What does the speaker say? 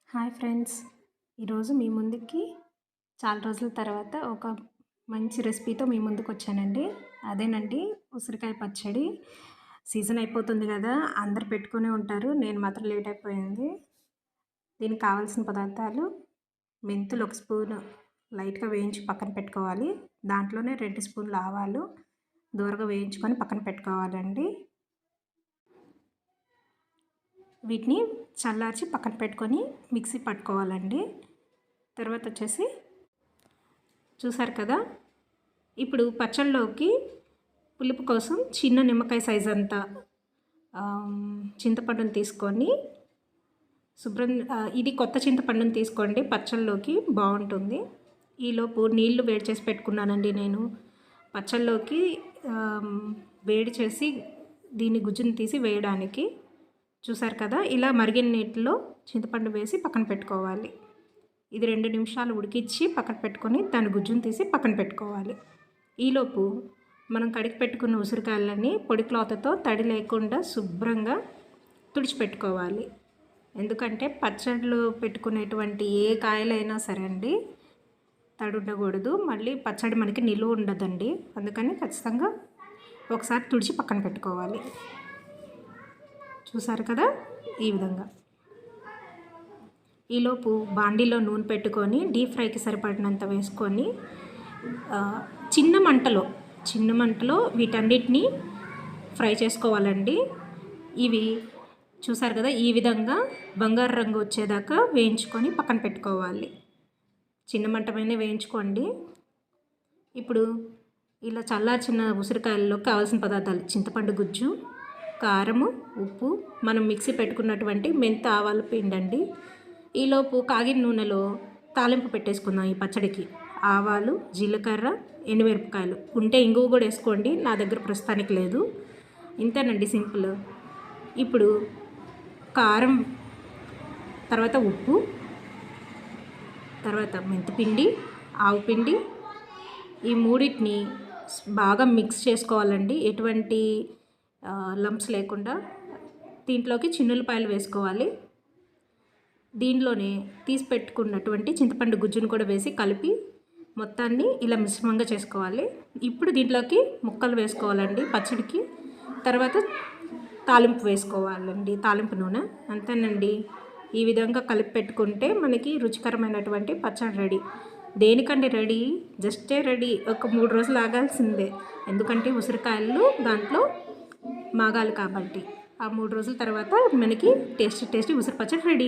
Hi friends. ఈరోజు మీ ముందుకి చాలా రోజుల తర్వాత ఒక మంచి రెసిపీతో మీ ముందుకొచ్చానండి. అదేనండి ఉసిరికాయ పచ్చడి. సీజన్ అయిపోతుంది గదా! అందరూ పెట్టుకునే ఉంటారు. నేను మాత్రం లేట్ అయిపోయింది. దీనికి కావాల్సిన పదార్థాలు: మెంతులు ఒక స్పూను లైట్‌గా వేయించి పక్కన పెట్టుకోవాలి. దాంట్లోనే 2 స్పూన్లు ఆవాలు దోరగా వేయించుకొని పక్కన పెట్టుకోవాలండి. వీటిని చల్లార్చి పక్కన పెట్టుకొని మిక్సీ పట్టుకోవాలండి. తర్వాత వచ్చేసి చూసారు కదా, ఇప్పుడు పచ్చళ్ళలోకి పులుపు కోసం చిన్న నిమ్మకాయ సైజ్ అంతా చింతపండుని తీసుకొని ఇది కొత్త చింతపండుని తీసుకోండి, పచ్చళ్ళలోకి బాగుంటుంది. ఈలోపు నీళ్లు వేడి చేసి పెట్టుకున్నానండి నేను. పచ్చళ్ళలోకి వేడి చేసి దీన్ని గుజ్జుని తీసి వేయడానికి. చూసారు కదా, ఇలా మరిగిన నీటిలో చింతపండు వేసి పక్కన పెట్టుకోవాలి. ఇది 2 నిమిషాలు ఉడికించి పక్కన పెట్టుకొని దాని గుజ్జును తీసి పక్కన పెట్టుకోవాలి. ఈలోపు మనం కడిగి పెట్టుకున్న ఉసిరికాయలని పొడి క్లాత్తో తడి లేకుండా శుభ్రంగా తుడిచిపెట్టుకోవాలి. ఎందుకంటే పచ్చళ్ళు పెట్టుకునేటువంటి ఏ కాయలైనా సరే అండి, తడి ఉండకూడదు. మళ్ళీ పచ్చడి మనకి నిలువ ఉండదండి. అందుకని ఖచ్చితంగా ఒకసారి తుడిచి పక్కన పెట్టుకోవాలి. చూసారు కదా, ఈ విధంగా. ఈలోపు బాండీలో నూనె పెట్టుకొని డీప్ ఫ్రైకి సరిపడినంత వేసుకొని చిన్న మంటలో వీటన్నిటిని ఫ్రై చేసుకోవాలండి. ఇవి చూసారు కదా, ఈ విధంగా బంగారు రంగు వచ్చేదాకా వేయించుకొని పక్కన పెట్టుకోవాలి. చిన్న మంట పైన వేయించుకోండి. ఇప్పుడు ఇలా చల్లార్చిన ఉసిరికాయల్లో కావాల్సిన పదార్థాలు: చింతపండు గుజ్జు, కారము, ఉప్పు, మనం మిక్సీ పెట్టుకున్నటువంటి మెంతి ఆవాల పిండండి. ఈలోపు కాగిన నూనెలో తాలింపు పెట్టేసుకుందాం ఈ పచ్చడికి. ఆవాలు, జీలకర్ర, ఎండుమిరపకాయలు, ఉంటే ఇంగువ కూడా వేసుకోండి. నా దగ్గర ప్రస్తుతానికి లేదు. ఇంతేనండి, సింపుల్. ఇప్పుడు కారం, తర్వాత ఉప్పు, తర్వాత మెంతిపిండి, ఆవు పిండి, ఈ మూడింటిని బాగా మిక్స్ చేసుకోవాలండి, ఎటువంటి లంప్స్ లేకుండా. దీంట్లోకి చిన్నులపాయలు వేసుకోవాలి. దీనిలోనే తీసి పెట్టుకున్నటువంటి చింతపండు గుజ్జును కూడా వేసి కలిపి మొత్తాన్ని ఇలా మిశ్రమంగా చేసుకోవాలి. ఇప్పుడు దీంట్లోకి ముక్కలు వేసుకోవాలండి పచ్చడికి. తర్వాత తాలింపు వేసుకోవాలండి, తాలింపు నూనె. అంతేనండి. ఈ విధంగా కలిపి పెట్టుకుంటే మనకి రుచికరమైనటువంటి పచ్చడి రెడీ. దేనికండి రెడీ? జస్టే రెడీ. ఒక 3 రోజులు ఆగాల్సిందే. ఎందుకంటే ఉసిరికాయలు దాంట్లో మాగాలి కాబట్టి. ఆ 3 రోజుల తర్వాత మనకి టేస్టీ ఉసిరి పచ్చడి రెడీ.